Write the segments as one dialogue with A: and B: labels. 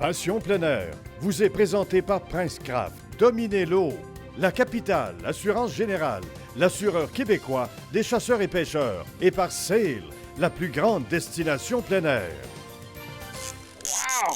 A: Passion plein air vous est présenté par Prince Craft. Dominez l'eau. La capitale, Assurance Générale, l'assureur québécois des chasseurs et pêcheurs. Et par Sail, la plus grande destination plein air. Wow!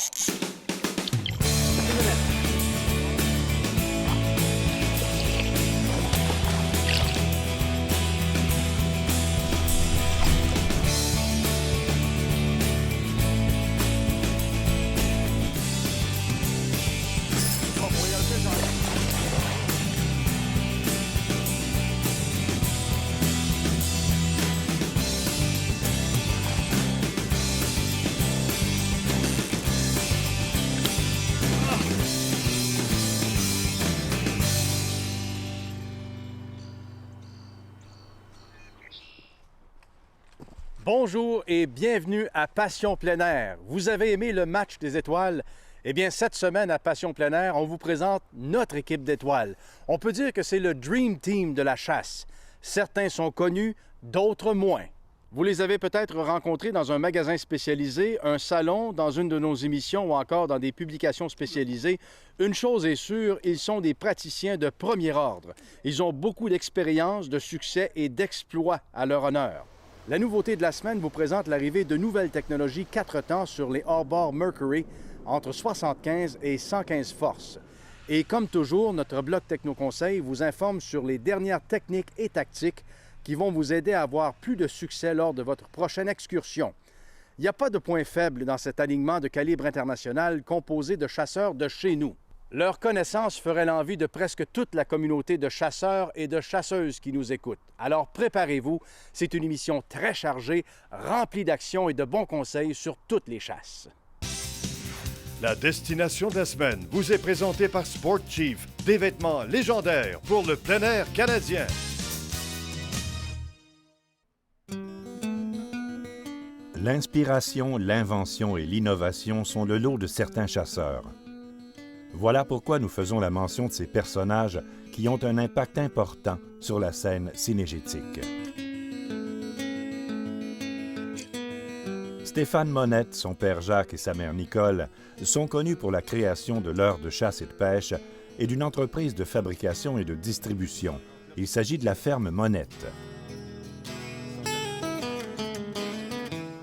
B: Bonjour et bienvenue à Passion plein air. Vous avez aimé le match des étoiles? Eh bien, cette semaine à Passion plein air, on vous présente notre équipe d'étoiles. On peut dire que c'est le Dream Team de la chasse. Certains sont connus, d'autres moins. Vous les avez peut-être rencontrés dans un magasin spécialisé, un salon, dans une de nos émissions ou encore dans des publications spécialisées. Une chose est sûre, ils sont des praticiens de premier ordre. Ils ont beaucoup d'expérience, de succès et d'exploits à leur honneur. La nouveauté de la semaine vous présente l'arrivée de nouvelles technologies 4 temps sur les hors-bords Mercury entre 75 et 115 forces. Et comme toujours, notre bloc Techno-Conseil vous informe sur les dernières techniques et tactiques qui vont vous aider à avoir plus de succès lors de votre prochaine excursion. Il n'y a pas de point faible dans cet alignement de calibre international composé de chasseurs de chez nous. Leur connaissance ferait l'envie de presque toute la communauté de chasseurs et de chasseuses qui nous écoutent. Alors préparez-vous, c'est une émission très chargée, remplie d'actions et de bons conseils sur toutes les chasses.
A: La destination de la semaine vous est présentée par Sport Chief, des vêtements légendaires pour le plein air canadien.
C: L'inspiration, l'invention et l'innovation sont le lot de certains chasseurs. Voilà pourquoi nous faisons la mention de ces personnages qui ont un impact important sur la scène cynégétique. Stéphane Monette, son père Jacques et sa mère Nicole sont connus pour la création de leurres de chasse et de pêche et d'une entreprise de fabrication et de distribution. Il s'agit de la ferme Monette.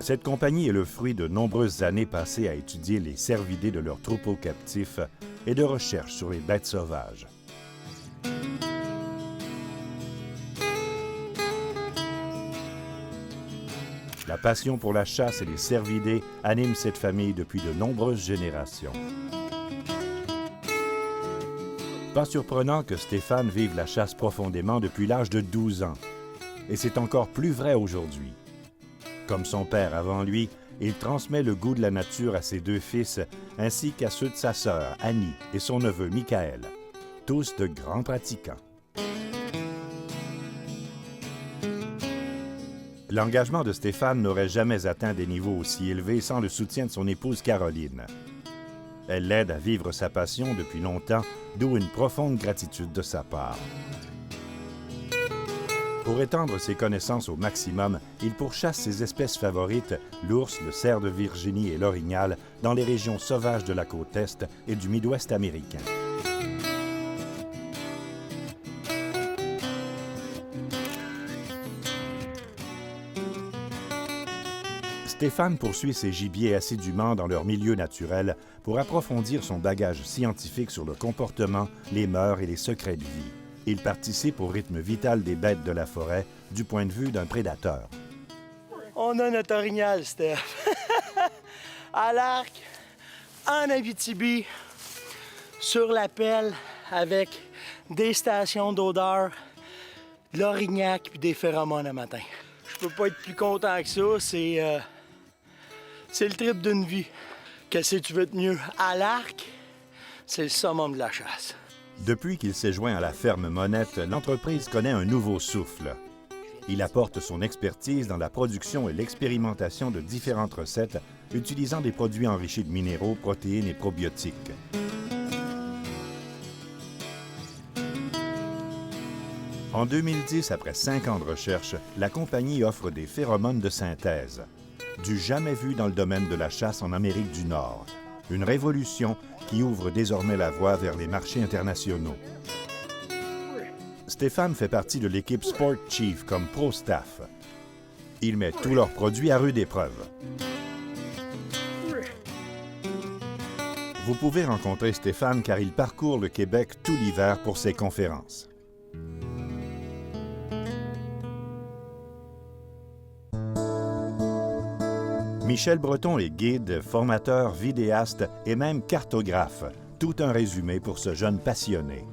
C: Cette compagnie est le fruit de nombreuses années passées à étudier les cervidés de leurs troupeaux captifs et de recherche sur les bêtes sauvages. La passion pour la chasse et les cervidés anime cette famille depuis de nombreuses générations. Pas surprenant que Stéphane vive la chasse profondément depuis l'âge de 12 ans. Et c'est encore plus vrai aujourd'hui. Comme son père avant lui, il transmet le goût de la nature à ses 2 fils, ainsi qu'à ceux de sa sœur, Annie, et son neveu, Michael, tous de grands pratiquants. L'engagement de Stéphane n'aurait jamais atteint des niveaux aussi élevés sans le soutien de son épouse Caroline. Elle l'aide à vivre sa passion depuis longtemps, d'où une profonde gratitude de sa part. Pour étendre ses connaissances au maximum, il pourchasse ses espèces favorites, l'ours, le cerf de Virginie et l'orignal, dans les régions sauvages de la côte Est et du Midwest américain. Stéphane poursuit ses gibiers assidûment dans leur milieu naturel pour approfondir son bagage scientifique sur le comportement, les mœurs et les secrets de vie. Il participe au rythme vital des bêtes de la forêt du point de vue d'un prédateur.
D: On a notre orignal, Steph. À l'arc, en Abitibi, sur la pelle, avec des stations d'odeur, de l'orignac puis des phéromones le matin. Je peux pas être plus content que ça. C'est le trip d'une vie. Qu'est-ce que tu veux de mieux? À l'arc, c'est le summum de la chasse.
C: Depuis qu'il s'est joint à la ferme Monette, l'entreprise connaît un nouveau souffle. Il apporte son expertise dans la production et l'expérimentation de différentes recettes utilisant des produits enrichis de minéraux, protéines et probiotiques. En 2010, après 5 ans de recherche, la compagnie offre des phéromones de synthèse, du jamais vu dans le domaine de la chasse en Amérique du Nord. Une révolution qui ouvre désormais la voie vers les marchés internationaux. Stéphane fait partie de l'équipe Sport Chief comme pro staff. Il met tous leurs produits à rude épreuve. Vous pouvez rencontrer Stéphane car il parcourt le Québec tout l'hiver pour ses conférences. Michel Breton est guide, formateur, vidéaste et même cartographe. Tout un résumé pour ce jeune passionné.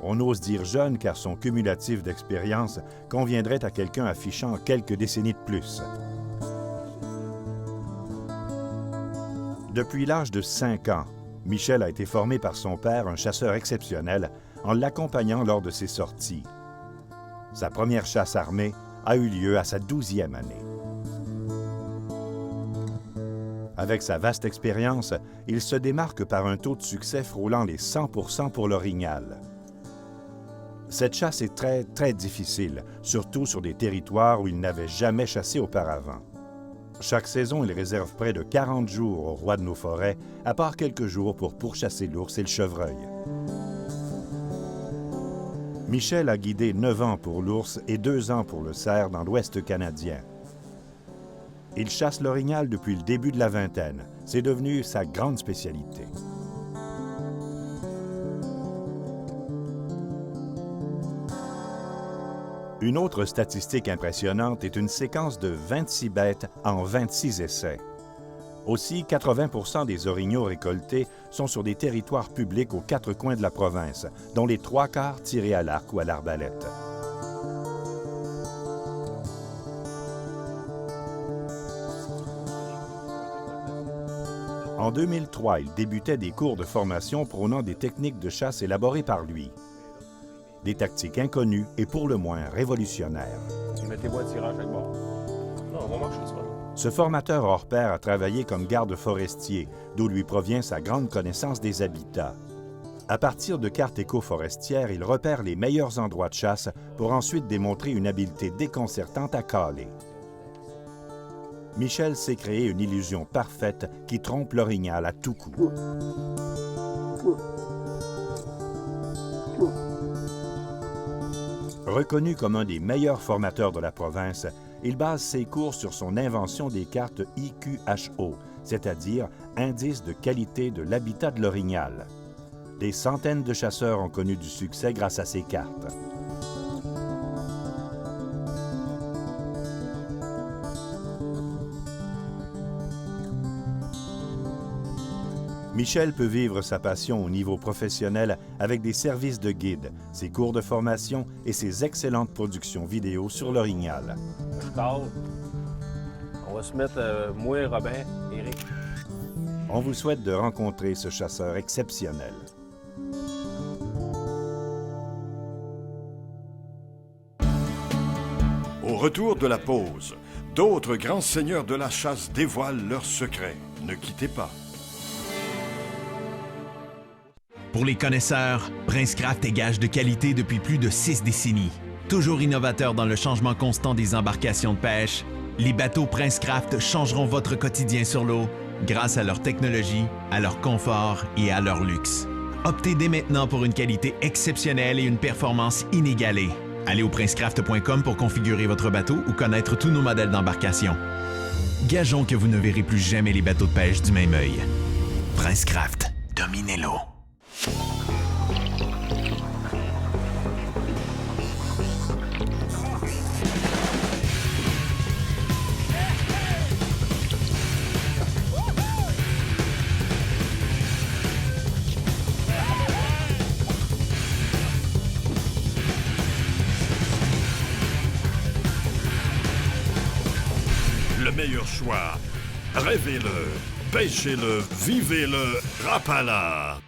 C: On ose dire jeune car son cumulatif d'expérience conviendrait à quelqu'un affichant quelques décennies de plus. Depuis l'âge de 5 ans, Michel a été formé par son père, un chasseur exceptionnel, en l'accompagnant lors de ses sorties. Sa première chasse armée a eu lieu à sa 12e année. Avec sa vaste expérience, il se démarque par un taux de succès frôlant les 100% pour l'orignal. Cette chasse est très difficile, surtout sur des territoires où il n'avait jamais chassé auparavant. Chaque saison, il réserve près de 40 jours au roi de nos forêts, à part quelques jours pour pourchasser l'ours et le chevreuil. Michel a guidé 9 ans pour l'ours et 2 ans pour le cerf dans l'Ouest canadien. Il chasse l'orignal depuis le début de la vingtaine. C'est devenu sa grande spécialité. Une autre statistique impressionnante est une séquence de 26 bêtes en 26 essais. Aussi, 80% des orignaux récoltés sont sur des territoires publics aux 4 coins de la province, dont les 3/4 tirés à l'arc ou à l'arbalète. En 2003, il débutait des cours de formation prônant des techniques de chasse élaborées par lui. Des tactiques inconnues et pour le moins révolutionnaires.
E: Mettez-moi un tirage avec bord. Non, on va marcher ça.
C: Ce formateur hors pair a travaillé comme garde forestier, d'où lui provient sa grande connaissance des habitats. À partir de cartes éco-forestières, il repère les meilleurs endroits de chasse pour ensuite démontrer une habileté déconcertante à caler. Michel sait créer une illusion parfaite qui trompe l'orignal à tout coup. Reconnu comme un des meilleurs formateurs de la province, il base ses cours sur son invention des cartes IQHO, c'est-à-dire Indice de qualité de l'habitat de l'orignal. Des centaines de chasseurs ont connu du succès grâce à ces cartes. Michel peut vivre sa passion au niveau professionnel avec des services de guide, ses cours de formation et ses excellentes productions vidéo sur l'orignal.
E: Je parle. On va se mettre, moi, Robin, Éric.
C: On vous souhaite de rencontrer ce chasseur exceptionnel.
A: Au retour de la pause, d'autres grands seigneurs de la chasse dévoilent leurs secrets. Ne quittez pas.
F: Pour les connaisseurs, Princecraft est gage de qualité depuis plus de 6 décennies. Toujours innovateur dans le changement constant des embarcations de pêche, les bateaux Princecraft changeront votre quotidien sur l'eau grâce à leur technologie, à leur confort et à leur luxe. Optez dès maintenant pour une qualité exceptionnelle et une performance inégalée. Allez au princecraft.com pour configurer votre bateau ou connaître tous nos modèles d'embarcation. Gageons que vous ne verrez plus jamais les bateaux de pêche du même œil. Princecraft, dominez l'eau.
A: Le meilleur choix. Rêvez-le, pêchez-le, vivez-le, Rapala.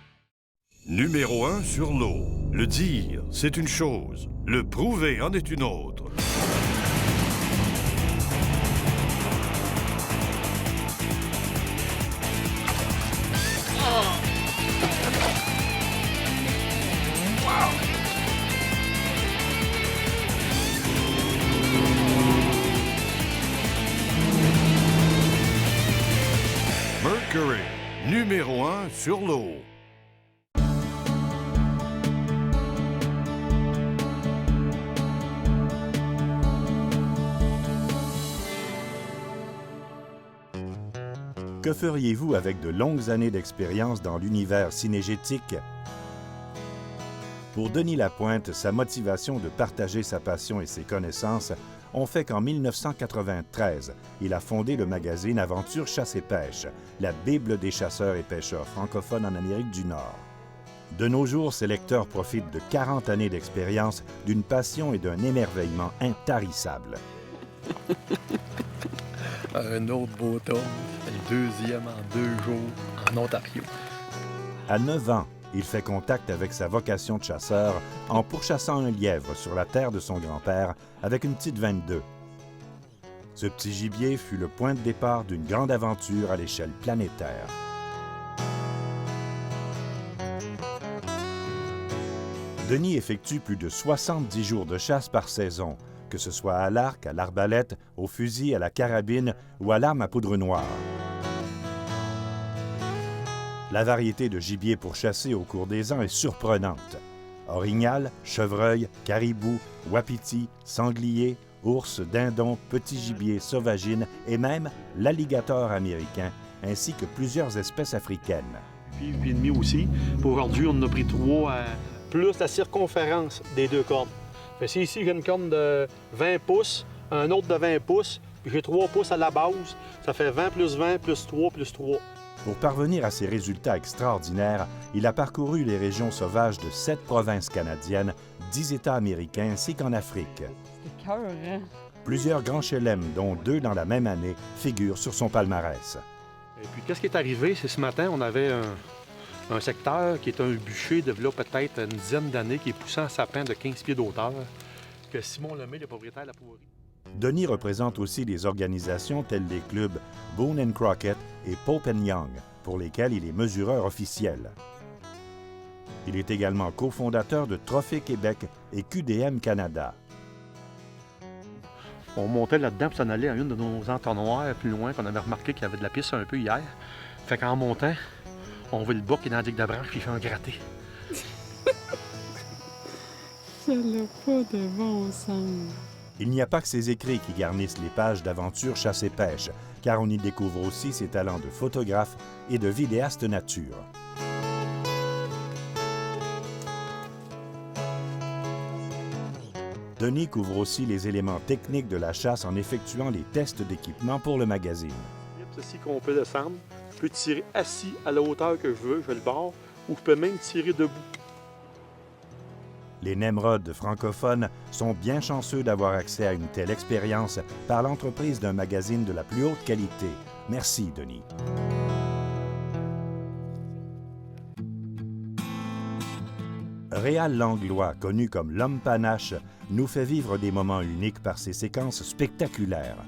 A: Numéro 1 sur l'eau. Le dire, c'est une chose. Le prouver en est une autre. Mercury, numéro 1 sur l'eau.
C: Que feriez-vous avec de longues années d'expérience dans l'univers cinégétique? Pour Denis Lapointe, sa motivation de partager sa passion et ses connaissances ont fait qu'en 1993, il a fondé le magazine Aventure Chasse et Pêche, la Bible des chasseurs et pêcheurs francophones en Amérique du Nord. De nos jours, ses lecteurs profitent de 40 années d'expérience, d'une passion et d'un émerveillement intarissables.
E: Un autre beau tome, le deuxième en 2 jours en Ontario.
C: À 9 ans, il fait contact avec sa vocation de chasseur en pourchassant un lièvre sur la terre de son grand-père avec une petite 22. Ce petit gibier fut le point de départ d'une grande aventure à l'échelle planétaire. Denis effectue plus de 70 jours de chasse par saison, que ce soit à l'arc, à l'arbalète, au fusil, à la carabine ou à l'arme à poudre noire. La variété de gibier pour chasser au cours des ans est surprenante. Orignal, chevreuil, caribou, wapiti, sanglier, ours, dindon, petit gibier, sauvagine et même l'alligator américain, ainsi que plusieurs espèces africaines.
G: Puis et demi aussi. Pour aujourd'hui, on en a pris 3 plus la circonférence des 2 cordes. Fait que ici, j'ai une corne de 20 pouces, un autre de 20 pouces, puis j'ai 3 pouces à la base. Ça fait 20 plus 20 plus 3 plus 3.
C: Pour parvenir à ces résultats extraordinaires, il a parcouru les régions sauvages de 7 provinces canadiennes, 10 États américains ainsi qu'en Afrique.
H: C'est cœur, hein?
C: Plusieurs grands chelem, dont 2 dans la même année, figurent sur son palmarès.
G: Et puis, qu'est-ce qui est arrivé? C'est ce matin, on avait un secteur qui est un bûcher de là peut-être une dizaine d'années, qui est poussé en sapin de 15 pieds d'auteur, que Simon Lemay, le propriétaire de la pourrerie.
C: Denis représente aussi des organisations telles les clubs Boone & Crockett et Pope & Young, pour lesquels il est mesureur officiel. Il est également cofondateur de Trophée Québec et QDM Canada.
G: On montait là-dedans pour s'en aller à une de nos entonnoirs plus loin, qu'on avait remarqué qu'il y avait de la piste un peu hier. Fait qu'en montant, on voit le bas qui est dans la digue de branche puis il fait un gratté.
H: Ça n'a pas de bon sens.
C: Il n'y a pas que ses écrits qui garnissent les pages d'Aventure Chasse et Pêche, car on y découvre aussi ses talents de photographe et de vidéaste nature. Denis couvre aussi les éléments techniques de la chasse en effectuant les tests d'équipement pour le magazine.
G: Ceci qu'on peut descendre, je peux tirer assis à la hauteur que je veux, je le barre, ou je peux même tirer debout.
C: Les Nemrod francophones sont bien chanceux d'avoir accès à une telle expérience par l'entreprise d'un magazine de la plus haute qualité. Merci, Denis. Réal Langlois, connu comme l'homme panache, nous fait vivre des moments uniques par ses séquences spectaculaires.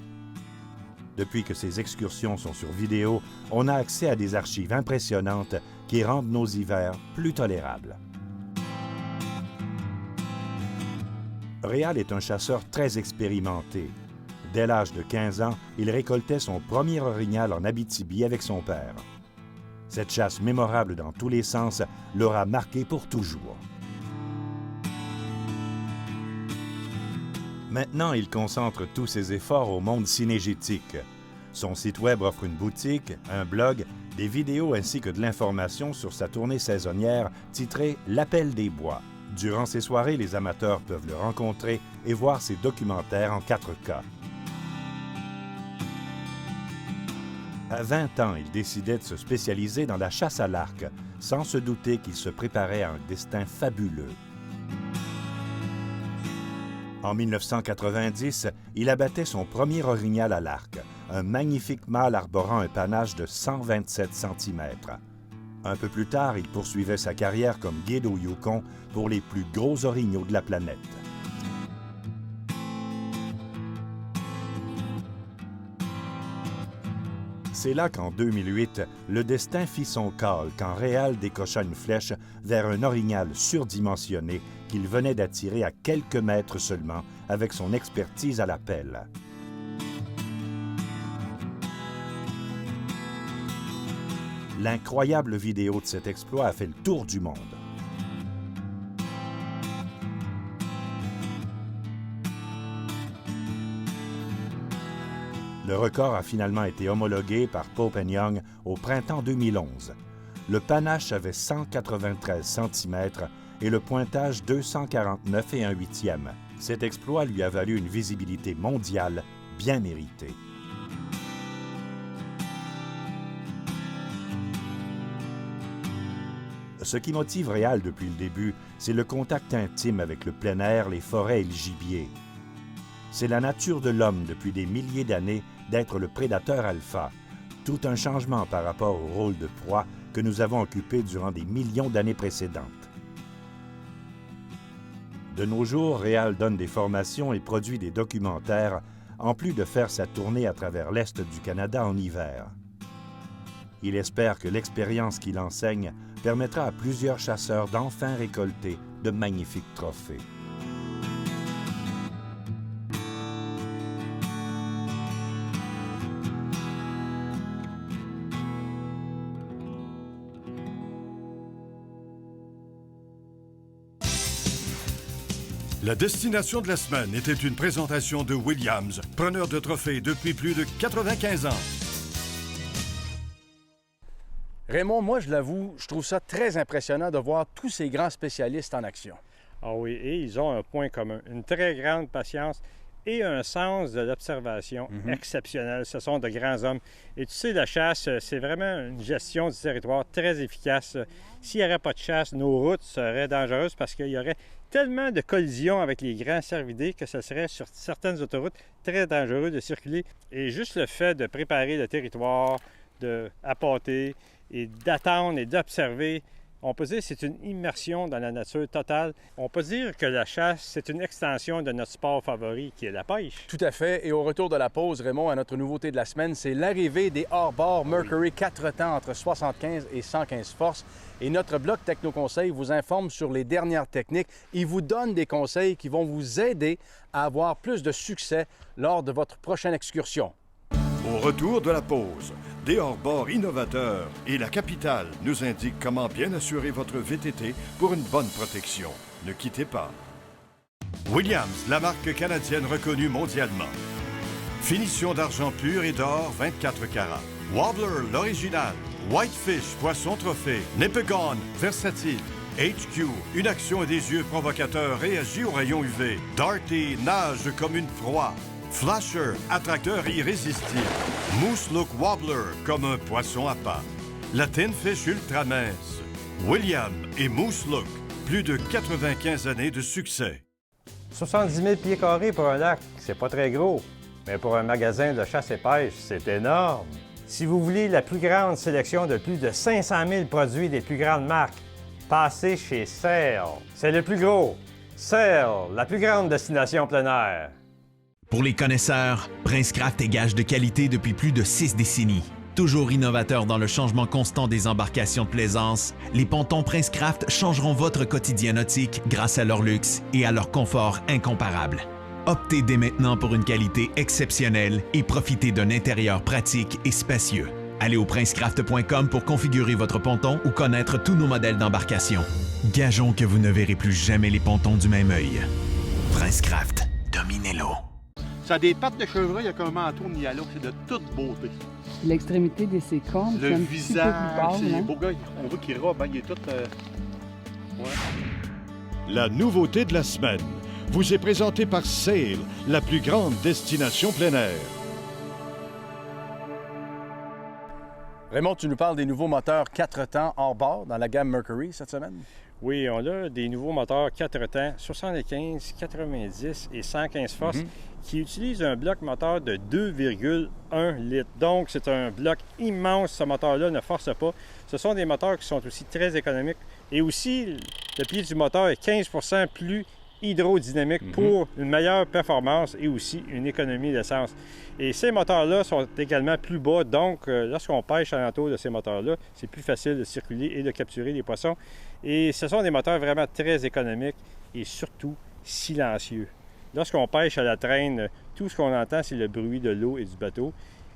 C: Depuis que ces excursions sont sur vidéo, on a accès à des archives impressionnantes qui rendent nos hivers plus tolérables. Réal est un chasseur très expérimenté. Dès l'âge de 15 ans, il récoltait son premier orignal en Abitibi avec son père. Cette chasse mémorable dans tous les sens l'aura marqué pour toujours. Maintenant, il concentre tous ses efforts au monde cinégétique. Son site web offre une boutique, un blog, des vidéos ainsi que de l'information sur sa tournée saisonnière titrée « L'Appel des Bois ». Durant ces soirées, les amateurs peuvent le rencontrer et voir ses documentaires en 4K. À 20 ans, il décidait de se spécialiser dans la chasse à l'arc, sans se douter qu'il se préparait à un destin fabuleux. En 1990, il abattait son premier orignal à l'arc, un magnifique mâle arborant un panache de 127 cm. Un peu plus tard, il poursuivait sa carrière comme guide au Yukon pour les plus gros orignaux de la planète. C'est là qu'en 2008, le destin fit son call quand Réal décocha une flèche vers un orignal surdimensionné qu'il venait d'attirer à quelques mètres seulement avec son expertise à la pelle. L'incroyable vidéo de cet exploit a fait le tour du monde. Le record a finalement été homologué par Pope & Young au printemps 2011. Le panache avait 193 cm et le pointage 249 et 1/8. Cet exploit lui a valu une visibilité mondiale bien méritée. Ce qui motive Réal depuis le début, c'est le contact intime avec le plein air, les forêts et le gibier. C'est la nature de l'homme depuis des milliers d'années d'être le prédateur alpha. Tout un changement par rapport au rôle de proie que nous avons occupé durant des millions d'années précédentes. De nos jours, Réal donne des formations et produit des documentaires, en plus de faire sa tournée à travers l'Est du Canada en hiver. Il espère que l'expérience qu'il enseigne permettra à plusieurs chasseurs d'enfin récolter de magnifiques trophées.
A: La destination de la semaine était une présentation de Williams, preneur de trophées depuis plus de 95 ans.
B: Raymond, moi, je l'avoue, je trouve ça très impressionnant de voir tous ces grands spécialistes en action.
I: Ah oui, et ils ont un point commun, une très grande patience et un sens de l'observation exceptionnel. Ce sont de grands hommes. Et tu sais, la chasse, c'est vraiment une gestion du territoire très efficace. S'il n'y aurait pas de chasse, nos routes seraient dangereuses parce qu'il y aurait tellement de collisions avec les grands cervidés que ce serait sur certaines autoroutes très dangereux de circuler. Et juste le fait de préparer le territoire, d'appâter et d'attendre et d'observer, on peut dire que c'est une immersion dans la nature totale. On peut dire que la chasse, c'est une extension de notre sport favori, qui est la pêche.
B: Tout à fait. Et au retour de la pause, Raymond, à notre nouveauté de la semaine, c'est l'arrivée des hors-bord Mercury 4 temps entre 75 et 115 forces. Et notre bloc Techno-Conseil vous informe sur les dernières techniques et vous donne des conseils qui vont vous aider à avoir plus de succès lors de votre prochaine excursion.
A: Au retour de la pause, des hors-bords innovateurs et la capitale nous indique comment bien assurer votre VTT pour une bonne protection. Ne quittez pas. Williams, la marque canadienne reconnue mondialement. Finition d'argent pur et d'or 24 carats. Wobbler, l'original. Whitefish, poisson trophée. Nipigon, versatile. HQ, une action et des yeux provocateurs réagit aux rayons UV. Darty, nage comme une proie. Flasher, attracteur irrésistible. Moose Look Wobbler, comme un poisson à pas. La Tin Fish ultra mince. William et Moose Look, plus de 95 années de succès.
E: 70 000 pieds carrés pour un lac, c'est pas très gros. Mais pour un magasin de chasse et pêche, c'est énorme. Si vous voulez la plus grande sélection de plus de 500 000 produits des plus grandes marques, passez chez Sail. C'est le plus gros. Sail, la plus grande destination plein air.
F: Pour les connaisseurs, Princecraft est gage de qualité depuis plus de 6 décennies. Toujours innovateur dans le changement constant des embarcations de plaisance, les pontons Princecraft changeront votre quotidien nautique grâce à leur luxe et à leur confort incomparable. Optez dès maintenant pour une qualité exceptionnelle et profitez d'un intérieur pratique et spacieux. Allez au princecraft.com pour configurer votre ponton ou connaître tous nos modèles d'embarcation. Gageons que vous ne verrez plus jamais les pontons du même œil. Princecraft, dominez l'eau.
G: Ça a des pattes de chevreuil avec un manteau Nialo, c'est de toute beauté.
H: L'extrémité de ses cornes, c'est
G: Le
H: un petit peu
G: visage,
H: plus bas,
G: c'est
H: hein?
G: beau gars, on voit qu'il robe, hein, il est tout...
A: La nouveauté de la semaine vous est présentée par Sail, la plus grande destination plein air.
B: Raymond, tu nous parles des nouveaux moteurs 4 temps hors bord dans la gamme Mercury cette semaine?
I: Oui, on a des nouveaux moteurs 4 temps, 75, 90 et 115 forces qui utilisent un bloc moteur de 2,1 litres. Donc, c'est un bloc immense. Ce moteur-là ne force pas. Ce sont des moteurs qui sont aussi très économiques. Et aussi, le pied du moteur est 15 % plus hydrodynamique pour une meilleure performance et aussi une économie d'essence. Et ces moteurs-là sont également plus bas, donc lorsqu'on pêche alentour de ces moteurs-là, c'est plus facile de circuler et de capturer les poissons. Et ce sont des moteurs vraiment très économiques et surtout silencieux. Lorsqu'on pêche à la traîne, tout ce qu'on entend, c'est le bruit de l'eau et du bateau.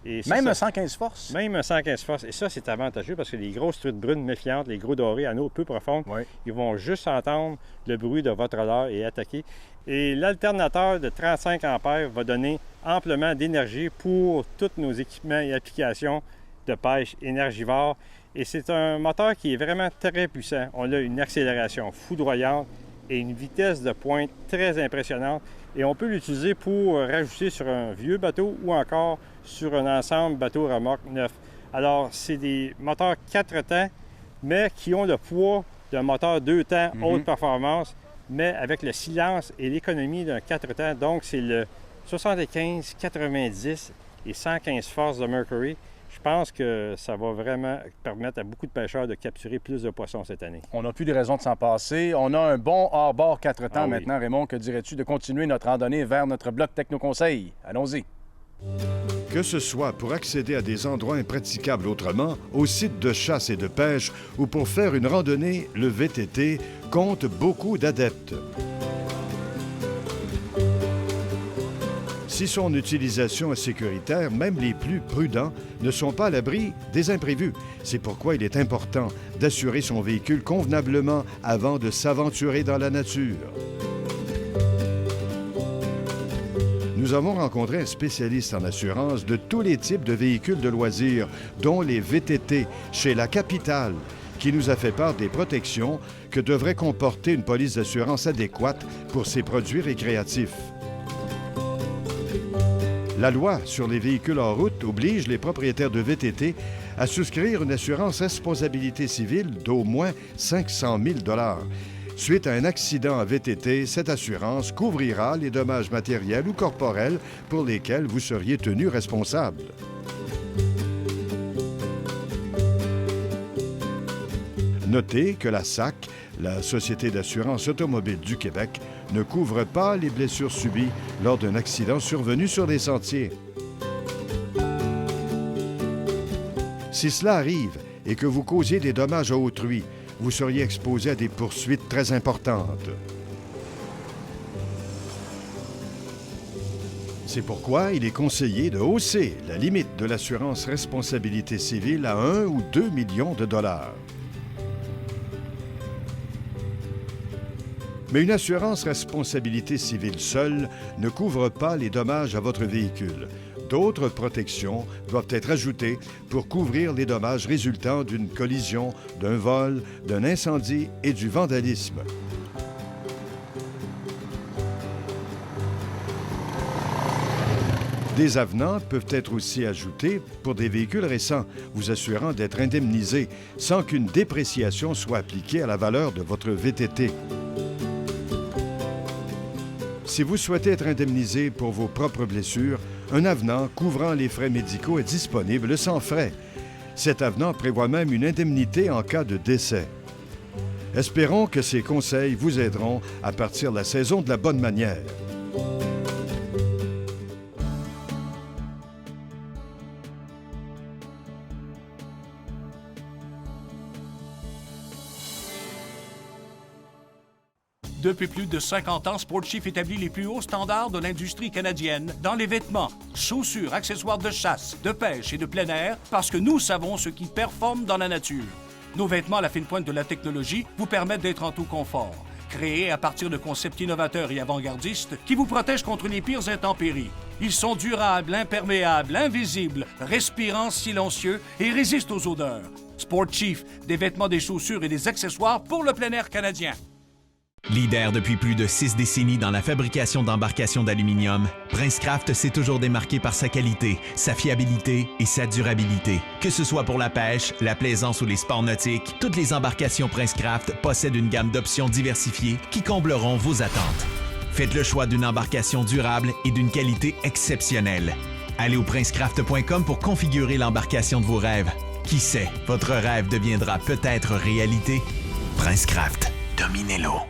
I: Et
B: même un 115 force?
I: Même un 115 force. Et ça, c'est avantageux parce que les grosses truites brunes méfiantes, les gros dorés à eau peu profonde, ils vont juste entendre le bruit de votre leurre et attaquer. Et l'alternateur de 35 ampères va donner amplement d'énergie pour tous nos équipements et applications de pêche énergivore. Et c'est un moteur qui est vraiment très puissant. On a une accélération foudroyante et une vitesse de pointe très impressionnante. Et on peut l'utiliser pour rajouter sur un vieux bateau ou encore sur un ensemble bateau-remorque neuf. Alors, c'est des moteurs 4 temps, mais qui ont le poids d'un moteur 2 temps haute performance, mais avec le silence et l'économie d'un 4 temps. Donc, c'est le 75, 90 et 115 forces de Mercury. Je pense que ça va vraiment permettre à beaucoup de pêcheurs de capturer plus de poissons cette année.
B: On n'a plus de raison de s'en passer. On a un bon hors-bord 4 temps maintenant, Raymond. Que dirais-tu de continuer notre randonnée vers notre bloc Techno-Conseil? Allons-y.
A: Que ce soit pour accéder à des endroits impraticables autrement, aux sites de chasse et de pêche ou pour faire une randonnée, le VTT compte beaucoup d'adeptes. Si son utilisation est sécuritaire, même les plus prudents ne sont pas à l'abri des imprévus. C'est pourquoi il est important d'assurer son véhicule convenablement avant de s'aventurer dans la nature. Nous avons rencontré un spécialiste en assurance de tous les types de véhicules de loisirs, dont les VTT, chez La Capitale, qui nous a fait part des protections que devrait comporter une police d'assurance adéquate pour ces produits récréatifs. La loi sur les véhicules en route oblige les propriétaires de VTT à souscrire une assurance responsabilité civile d'au moins 500 000 $. Suite à un accident à VTT, cette assurance couvrira les dommages matériels ou corporels pour lesquels vous seriez tenu responsable. Notez que la SAC, la Société d'assurance automobile du Québec, ne couvre pas les blessures subies lors d'un accident survenu sur les sentiers. Si cela arrive et que vous causiez des dommages à autrui, vous seriez exposé à des poursuites très importantes. C'est pourquoi il est conseillé de hausser la limite de l'assurance responsabilité civile à 1 ou 2 millions de $. Mais une assurance responsabilité civile seule ne couvre pas les dommages à votre véhicule. D'autres protections doivent être ajoutées pour couvrir les dommages résultant d'une collision, d'un vol, d'un incendie et du vandalisme. Des avenants peuvent être aussi ajoutés pour des véhicules récents, vous assurant d'être indemnisé sans qu'une dépréciation soit appliquée à la valeur de votre VTT. Si vous souhaitez être indemnisé pour vos propres blessures, un avenant couvrant les frais médicaux est disponible sans frais. Cet avenant prévoit même une indemnité en cas de décès. Espérons que ces conseils vous aideront à partir la saison de la bonne manière.
J: Depuis plus de 50 ans, Sportchief établit les plus hauts standards de l'industrie canadienne dans les vêtements, chaussures, accessoires de chasse, de pêche et de plein air parce que nous savons ce qui performe dans la nature. Nos vêtements à la fine pointe de la technologie vous permettent d'être en tout confort. Créés à partir de concepts innovateurs et avant-gardistes qui vous protègent contre les pires intempéries. Ils sont durables, imperméables, invisibles, respirants, silencieux et résistent aux odeurs. Sportchief, des vêtements, des chaussures et des accessoires pour le plein air canadien.
F: Leader depuis plus de 6 décennies dans la fabrication d'embarcations d'aluminium, Princecraft s'est toujours démarqué par sa qualité, sa fiabilité et sa durabilité. Que ce soit pour la pêche, la plaisance ou les sports nautiques, toutes les embarcations Princecraft possèdent une gamme d'options diversifiées qui combleront vos attentes. Faites le choix d'une embarcation durable et d'une qualité exceptionnelle. Allez au princecraft.com pour configurer l'embarcation de vos rêves. Qui sait, votre rêve deviendra peut-être réalité. Princecraft, dominez l'eau.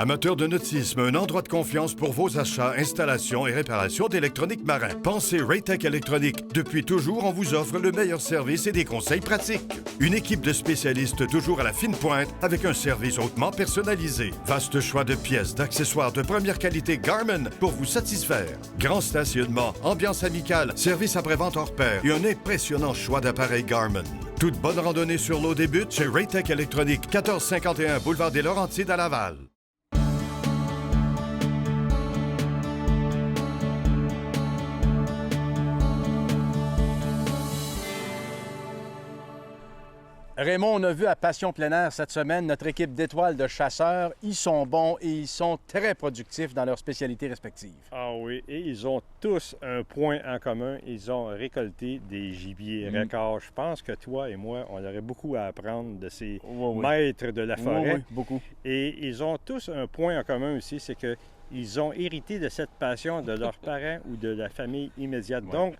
A: Amateurs de nautisme, un endroit de confiance pour vos achats, installations et réparations d'électronique marin. Pensez Raytech Électronique. Depuis toujours, on vous offre le meilleur service et des conseils pratiques. Une équipe de spécialistes toujours à la fine pointe avec un service hautement personnalisé. Vaste choix de pièces, d'accessoires de première qualité Garmin pour vous satisfaire. Grand stationnement, ambiance amicale, service après-vente hors pair et un impressionnant choix d'appareils Garmin. Toute bonne randonnée sur l'eau débute chez Raytech Électronique, 1451 boulevard des Laurentides à Laval.
B: Raymond, on a vu à Passion plein air cette semaine notre équipe d'étoiles de chasseurs. Ils sont bons et ils sont très productifs dans leurs spécialités respectives.
I: Ah oui, et ils ont tous un point en commun. Ils ont récolté des gibiers records. Je pense que toi et moi, on aurait beaucoup à apprendre de ces maîtres de la forêt.
B: Oui, beaucoup.
I: Et ils ont tous un point en commun aussi, c'est qu'ils ont hérité de cette passion de leurs parents ou de la famille immédiate. Donc,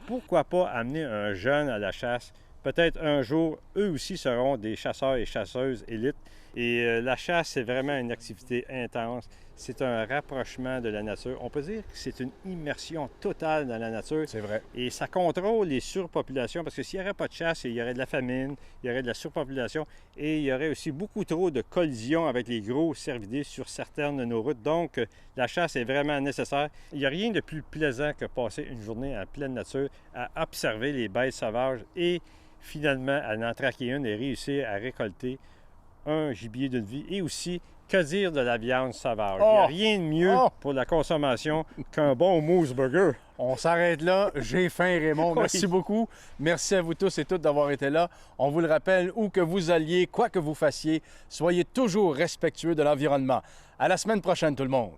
I: pourquoi pas amener un jeune à la chasse? Peut-être un jour, eux aussi seront des chasseurs et chasseuses élites. Et la chasse, c'est vraiment une activité intense. C'est un rapprochement de la nature. On peut dire que c'est une immersion totale dans la nature.
B: C'est vrai.
I: Et ça contrôle les surpopulations, parce que s'il n'y aurait pas de chasse, il y aurait de la famine, il y aurait de la surpopulation, et il y aurait aussi beaucoup trop de collisions avec les gros cervidés sur certaines de nos routes. Donc, la chasse est vraiment nécessaire. Il n'y a rien de plus plaisant que passer une journée en pleine nature à observer les bêtes sauvages et finalement à en traquer une et réussir à récolter un gibier d'une vie. Et aussi, que dire de la viande sauvage? Il n'y a rien de mieux pour la consommation qu'un bon moose burger.
B: On s'arrête là. J'ai faim, Raymond. Merci beaucoup. Merci à vous tous et toutes d'avoir été là. On vous le rappelle, où que vous alliez, quoi que vous fassiez, soyez toujours respectueux de l'environnement. À la semaine prochaine, tout le monde.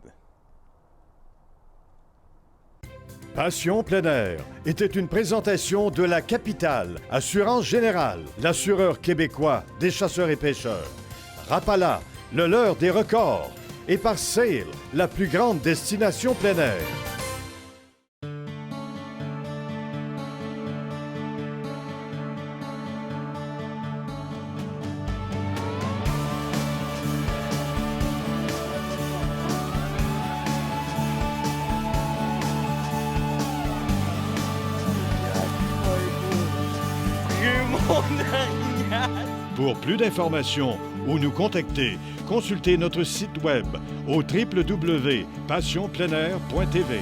A: Passion plein air était une présentation de La Capitale, Assurance Générale, l'assureur québécois des chasseurs et pêcheurs. Rapala, le leurre des records. Et par Sail, la plus grande destination plein air. Pour plus d'informations ou nous contacter, consultez notre site web au www.passionpleinair.tv.